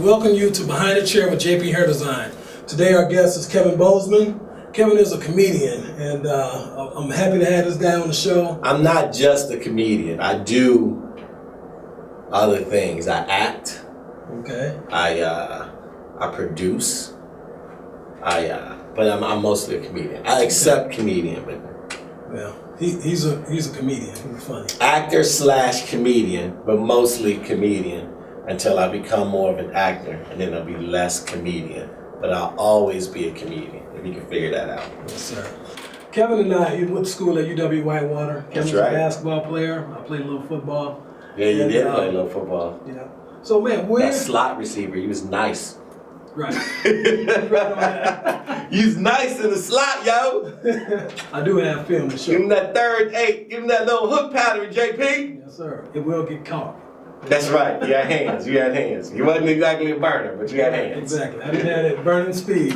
welcome you to Behind the Chair with JP Hair Design. Today our guest is Kevin Bozeman. Kevin is a comedian, and I'm happy to have this guy on the show. I'm not just a comedian. I do other things. I act. Okay. I produce. But I'm mostly a comedian. I accept comedian, but yeah, he's a comedian. He's funny. Actor / comedian, but mostly comedian until I become more of an actor, and then I'll be less comedian. But I'll always be a comedian, if you can figure that out. Yes, sir. Kevin and I, you went to school at UW Whitewater. Kevin's right. a basketball player. I played a little football. Yeah, you did play a little football. Yeah. So, man, where... That slot receiver, he was nice. Right. He's nice in the slot, yo. I do have film to show. Give him that third eight. Give him that little hook pattern, JP. Yes, sir. It will get caught. That's right. You had hands. You had hands. You wasn't exactly a burner, but you had hands. Exactly. I didn't have that burning speed.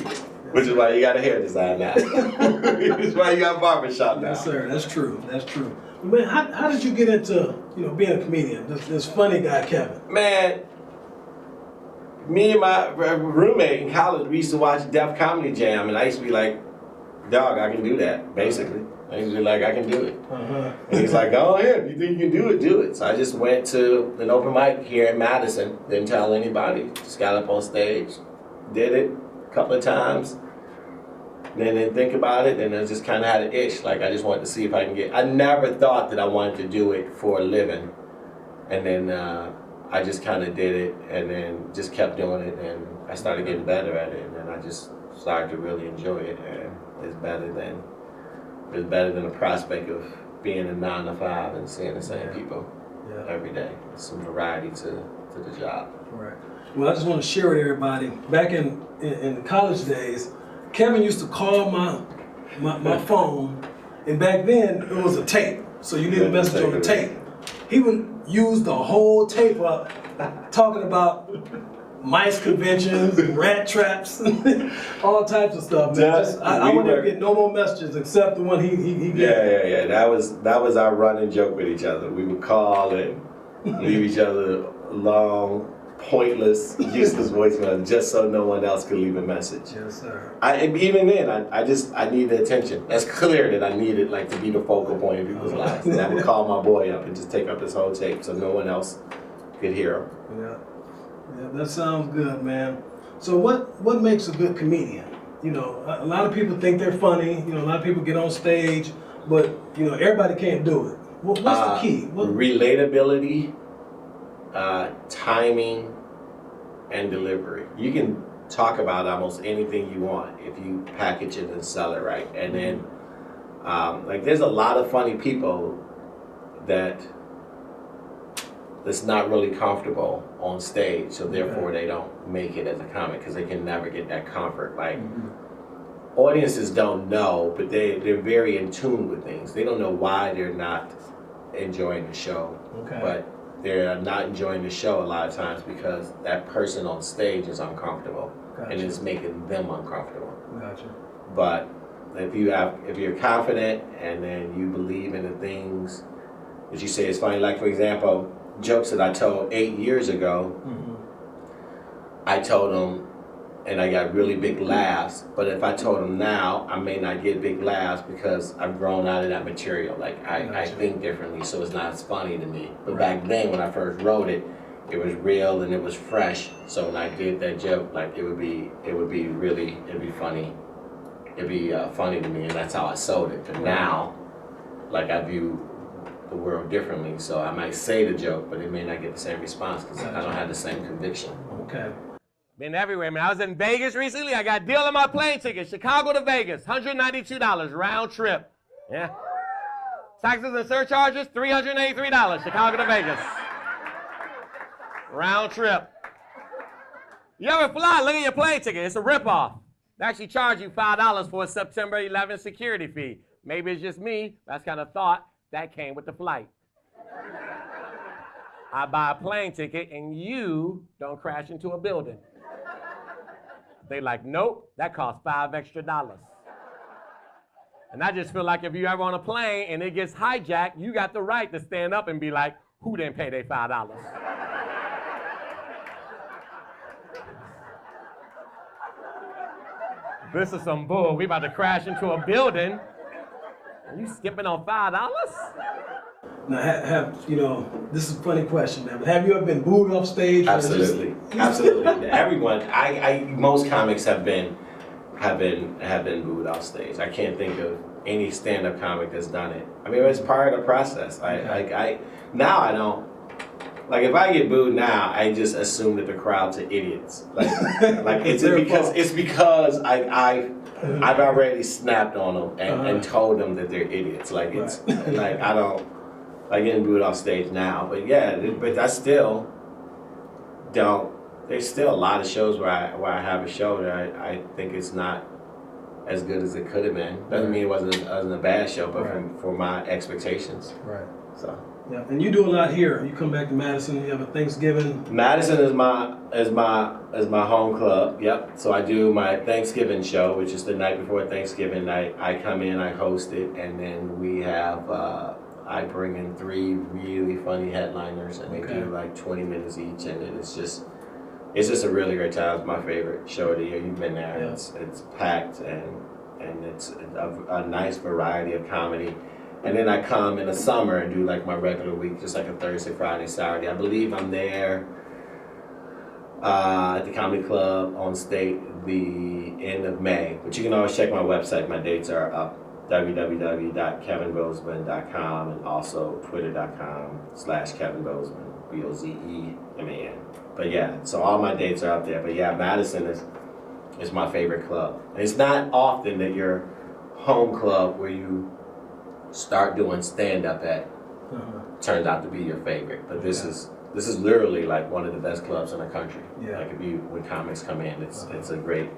Which is why you got a hair design now. Which is why you got a barbershop now. Yes, sir. That's true. That's true. Man, how did you get into being a comedian? This funny guy, Kevin. Man, me and my roommate in college, we used to watch Def Comedy Jam, and I used to be like, dog, I can do that, basically. I used to be like, I can do it. Uh-huh. And he's like, oh yeah, if you think you can do it, do it. So I just went to an open mic here in Madison, didn't tell anybody, just got up on stage, did it a couple of times, then didn't think about it, and I just kind of had an itch, like I just wanted to see if I can I never thought that I wanted to do it for a living, and then I just kind of did it, and then just kept doing it, and I started getting better at it, and then I just started to really enjoy it, and it's better than the prospect of being a 9 to 5 and seeing the same people every day. There's some variety to the job. Right. Well, I just want to share with everybody, back in the college days, Kevin used to call my phone, and back then it was a tape, so you need a message on the tape. He would use the whole tape up talking about mice conventions and rat traps, all types of stuff. Man. I wouldn't ever get no more messages except the one he gave. Yeah. That was our running joke with each other. We would call and leave each other long, pointless, useless voicemails just so no one else could leave a message. Yes, sir. Even then, I needed attention. That's clear that I needed to be the focal point of people's lives. And I would call my boy up and just take up this whole tape so no one else could hear him. Yeah, that sounds good, man. So what makes a good comedian? A lot of people think they're funny. A lot of people get on stage, but everybody can't do it. What's the key? Relatability, timing, and delivery. You can talk about almost anything you want if you package it and sell it right. And then, there's a lot of funny people that's not really comfortable on stage, so therefore they don't make it as a comic because they can never get that comfort. Audiences don't know, but they're very in tune with things. They don't know why they're not enjoying the show, but they're not enjoying the show a lot of times because that person on stage is uncomfortable and it's making them uncomfortable. Gotcha. But if you're confident and then you believe in the things that you say is funny, like for example, jokes that I told 8 years ago, I told them and I got really big laughs, but if I told them now, I may not get big laughs because I've grown out of that material. I think differently, so it's not as funny to me. But back then when I first wrote it, it was real and it was fresh. So when I did that joke, it would be funny. It'd be funny to me, and that's how I sold it. But now, I view the world differently, so I might say the joke, but it may not get the same response because I don't have the same conviction. Okay. Been everywhere, man. I was in Vegas recently. I got a deal on my plane ticket, Chicago to Vegas, $192 round trip. Yeah. Taxes and surcharges, $383, Chicago to Vegas. Round trip. You ever fly? Look at your plane ticket. It's a ripoff. They actually charge you $5 for a September 11th security fee. Maybe it's just me. That's kind of thought. That came with the flight. I buy a plane ticket and you don't crash into a building. They like, nope, that costs $5 extra. And I just feel like if you ever on a plane and it gets hijacked, you got the right to stand up and be like, who didn't pay their $5? This is some bull. We about to crash into a building. Are you skipping on $5? Now, this is a funny question, man, but have you ever been booed off stage? Absolutely, absolutely. Everyone, most comics have been booed off stage. I can't think of any stand-up comic that's done it. I mean, it's part of the process. Now I don't. Like if I get booed now, I just assume that the crowd's are idiots. Like it's because I've already snapped on them and told them that they're idiots. Like it's like I don't like getting booed off stage now. But yeah, but I still don't. There's still a lot of shows where I have a show that I think it's not as good as it could have been. Doesn't mean it wasn't a bad show, but for my expectations. Right. So. Yeah, and you do a lot here. You come back to Madison. You have a Thanksgiving. Madison is my home club. Yep. So I do my Thanksgiving show, which is the night before Thanksgiving night. I come in, I host it, and then we have I bring in 3 really funny headliners, and they do like 20 minutes each, and then it's just a really great time. It's my favorite show of the year. You've been there. Yeah. It's packed and it's a nice variety of comedy. And then I come in the summer and do like my regular week, just like a Thursday, Friday, Saturday. I believe I'm there at the Comedy Club on State the end of May. But you can always check my website. My dates are up, www.kevinbozeman.com, and also twitter.com/Kevin Bozeman, BOZEMAN. But yeah, so all my dates are up there. But yeah, Madison is my favorite club. And it's not often that your home club where you start doing stand-up at turns out to be your favorite. But this is literally like one of the best clubs in the country. Yeah. Like when comics come in, it's a great.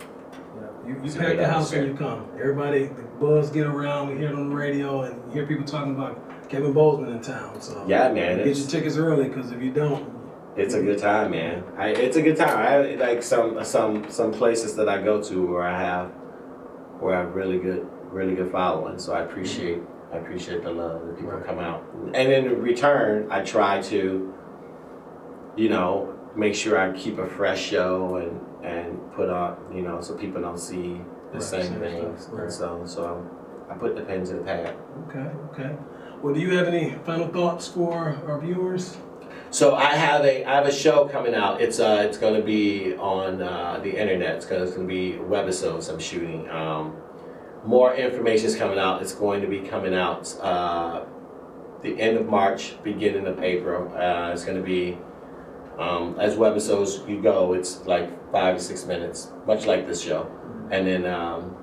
Yeah. You pack the house when you come. Everybody, the buzz get around. We hear it on the radio and you hear people talking about Kevin Bozeman in town. So yeah, man, get your tickets early because if you don't, it's a good time, man. It's a good time. I like some places that I go to where I have really good following. So I appreciate the love that people come out. And in return, I try to, make sure I keep a fresh show and put on, so people don't see the same things. Right. And so I put the pen to the pad. Okay. Well, do you have any final thoughts for our viewers? So I have a show coming out. It's going to be on the internet. It's going to be webisodes I'm shooting. More information is coming out. It's going to be coming out the end of March, beginning of April. It's going to be, as webisodes you go, it's like 5 to 6 minutes, much like this show. And then I'm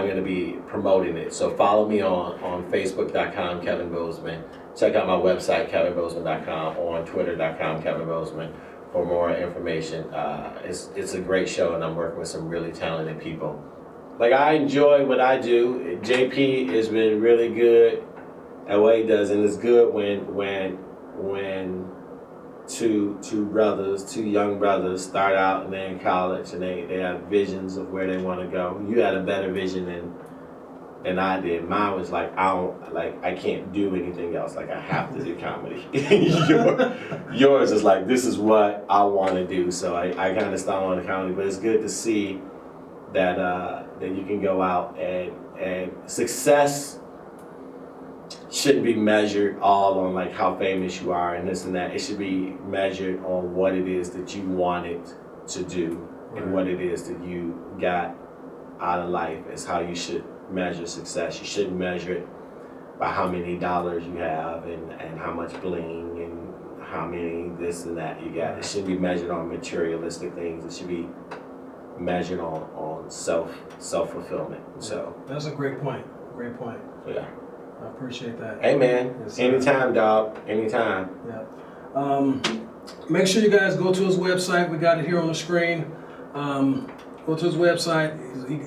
going to be promoting it. So follow me on Facebook.com, Kevin Bozeman. Check out my website, kevinbozeman.com, or on twitter.com, Kevin Bozeman, for more information. It's a great show, and I'm working with some really talented people. Like, I enjoy what I do. JP has been really good at what he does, and it's good when two young brothers start out and they're in college and they have visions of where they want to go. You had a better vision than I did. Mine was like, I can't do anything else. Like, I have to do comedy. Yours is like, this is what I want to do. So I kind of started on the comedy, but it's good to see that you can go out and success shouldn't be measured all on like how famous you are and this and that. It should be measured on what it is that you wanted to do and what it is that you got out of life is how you should measure success. You shouldn't measure it by how many dollars you have and how much bling and how many this and that you got. It shouldn't be measured on materialistic things. It should be measured on self-fulfillment. So that's a great point. Yeah. I appreciate that. Hey man, yes, anytime, dog. Anytime. Yeah. Make sure you guys go to his website. We got it here on the screen. Go to his website.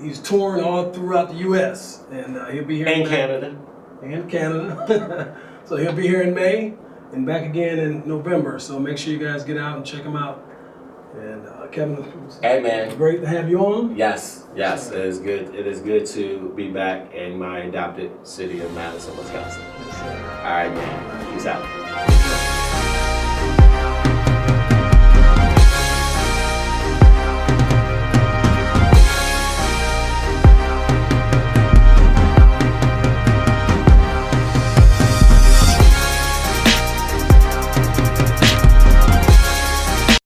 He's touring all throughout the U.S. and he'll be here in Canada. So he'll be here in May and back again in November. So make sure you guys get out and check him out. And Kevin, hey man, great to have you on. Yes, it is good. It is good to be back in my adopted city of Madison, Wisconsin. Yes, all right, man. Peace out.